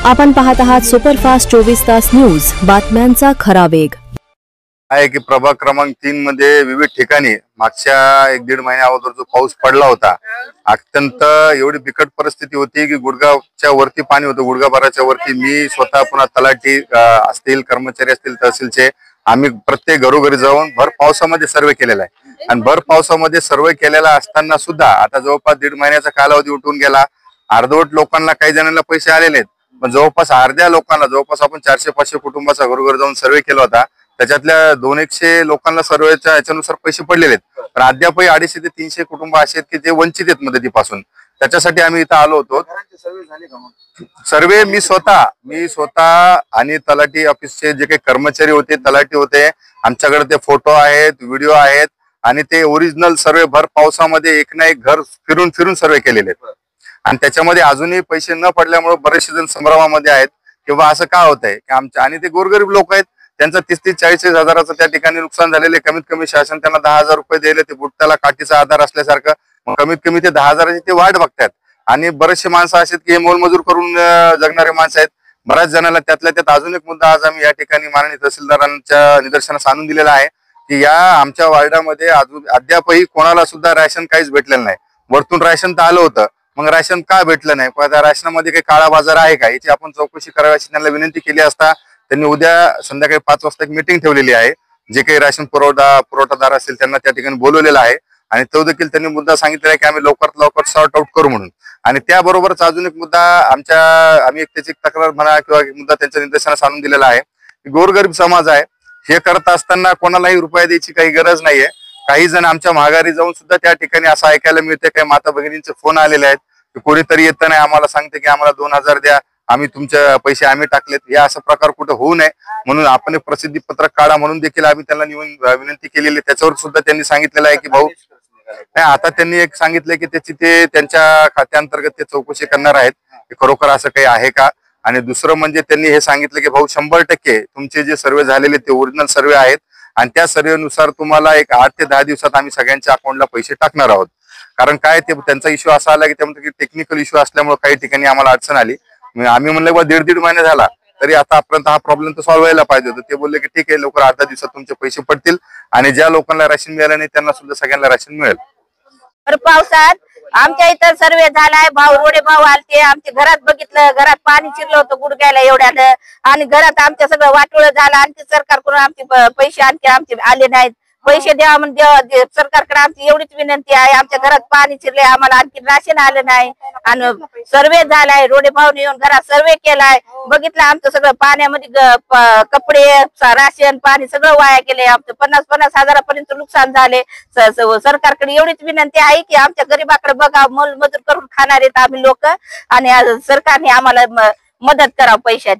आपण पाहत आहात सुपरफास्ट 24 तास न्यूज, बातम्यांचा खरा वेग। आहे की प्रभाग क्रमांक 3 मध्ये विविध ठिकाणी मागच्या 1-1.5 महिन्या अगोदर जो पाऊस पडला होता, अत्यंत एवढी बिकट परिस्थिती होती की गुडगावच्या वरती पाणी होतं। गुडगाभराच्या वरती मी स्वतः पुन्हा तलाठी असतील, कर्मचारी असतील, तहसीलचे आम्ही प्रत्येक घरोघरी जाऊन भर पावसामध्ये सर्वे केलेला आहे। आणि भर पावसामध्ये सर्वे केलेला असताना सुद्धा आता जवळपास 1.5 महिन्याचा कालावधी उठून गेला। अर्धवट लोकांना, काही जणांना पैसे आलेले, पण जवळपास अर्ध्या लोकांना, जवळपास आपण 400-500 कुटुंबाचा घरोघर जाऊन सर्वे केला होता, त्याच्यातल्या 200-100 लोकांना सर्वेच्या याच्यानुसार पैसे पडलेले आहेत। पण अद्यापही 250 ते 300 कुटुंब असे आहेत की जे वंचित आहेत मदतीपासून। त्याच्यासाठी आम्ही इथं आलो होतो। सर्वे मी स्वतः आणि तलाठी ऑफिसचे जे काही कर्मचारी होते, तलाठी होते, आमच्याकडे ते फोटो आहेत, व्हिडिओ आहेत आणि ते ओरिजिनल सर्वे भर पावसामध्ये एक ना एक घर फिरून सर्वे केलेले आहेत। आणि त्याच्यामध्ये अजूनही पैसे न पडल्यामुळे बरेचसे जण संभ्रमामध्ये आहेत किंवा असं का होतंय की आमच्या, आणि ते गोरगरीब लोक आहेत, त्यांचं 30-40 हजाराचं त्या ठिकाणी नुकसान झालेले। कमीत कमी शासन त्यांना 10,000 रुपये दिले, ते बुट्ट्याला काठीचा आधार असल्यासारखं। मग कमीत कमी ते 10,000ची ते वाट बघतात। आणि बरेचसे माणसं असे की मोलमजूर करून जगणारे माणसं आहेत। बऱ्याच जणांना त्यातल्या त्यात अजून एक मुद्दा आज आम्ही या ठिकाणी माननीय तहसीलदारांच्या निदर्शनास आणून दिलेला आहे की या आमच्या वार्डामध्ये अद्यापही कोणाला सुद्धा राशन काहीच भेटलेलं नाही। वरतून राशन तर आलं होतं, मग राशन का भेटलं नाही, त्या राशनामध्ये काही काळा बाजार आहे का, याची आपण चौकशी करावी अशी त्यांना विनंती केली असता त्यांनी उद्या संध्याकाळी 5 वाजता एक मीटिंग ठेवलेली आहे। जे काही राशन पुरवठादार असतील त्यांना त्या ठिकाणी बोलवलेलं आहे आणि तो देखील त्यांनी मुद्दा सांगितलेला आहे की आम्ही लवकरात लवकर सॉर्ट आउट करू म्हणून। आणि त्याबरोबरच अजून एक मुद्दा आम्ही त्याची तक्रार म्हणा किंवा मुद्दा त्यांच्या निदर्शनास आणून दिलेला आहे। गोरगरीब समाज आहे, हे करत असताना कोणालाही रुपया द्यायची काही गरज नाहीये। काही जण आमच्या माघारी जाऊन सुद्धा त्या ठिकाणी असं ऐकायला मिळते, काही माता भगिनींचे फोन आलेले आहेत की कोणीतरी येतं नाही, आम्हाला सांगते की आम्हाला 2,000 द्या, आम्ही तुमचे पैसे आम्ही टाकलेत। या असा प्रकार कुठे होऊ नये म्हणून आपण एक प्रसिद्धी पत्रक काढा म्हणून देखील आम्ही त्यांना विनंती केलेली। त्याच्यावर सुद्धा त्यांनी सांगितलेलं आहे की भाऊ नाही, आता त्यांनी एक सांगितलंय की त्याची ते त्यांच्या खात्याअंतर्गत ते चौकशी करणार आहेत की खरोखर असं काही आहे का। आणि दुसरं म्हणजे त्यांनी हे सांगितलं की भाऊ 100% तुमचे जे सर्वे झालेले ते ओरिजिनल सर्वे आहेत आणि त्या सर्वेनुसार तुम्हाला एक 8 ते 10 दिवसात आम्ही सगळ्यांच्या अकाउंटला पैसे टाकणार आहोत। कारण काय ते त्यांचा इश्यू असा आला की त्यामध्ये टेक्निकल इश्यू असल्यामुळे काही ठिकाणी आम्हाला अडचण आली। आम्ही म्हणलं बा 1.5 महिने झाला तरी आतापर्यंत हा प्रॉब्लेम तर सॉल्व्ह व्हायला पाहिजे होता। ते बोलले की ठीक आहे, लवकर 8-10 दिवसात तुमचे पैसे पडतील आणि ज्या लोकांना राशन मिळालं नाही त्यांना सुद्धा सगळ्यांना राशन मिळेल। पावसात आमच्या इथं सर्वे झालाय, रोडे भाऊ आलते, आमच्या घरात बघितलं, घरात पाणी शिरलं होतं गुडघ्याला एवढ्यानं आणि घरात आमच्या सगळं वाटोळ झालं। आणखी सरकारकडून आमचे पैसे आमचे आले नाहीत, पैसे द्यावा म्हणजे सरकारकडे आमची एवढीच विनंती आहे। आमच्या घरात पाणी शिरले, आम्हाला आणखी राशन आलं नाही आणि सर्वे झालाय, रोडे भाऊने येऊन घरात सर्वे केलाय, बघितलं आमचं सगळं पाण्यामध्ये कपडे, राशन, पाणी सगळं वाया गेले। आमचं 50-50 हजारापर्यंत नुकसान झाले। सरकारकडे एवढीच विनंती आहे की आमच्या गरीबाकडे बघा, मोलमजूर करून खाणार आहेत आम्ही लोक आणि सरकारने आम्हाला मदत करावं पैशात।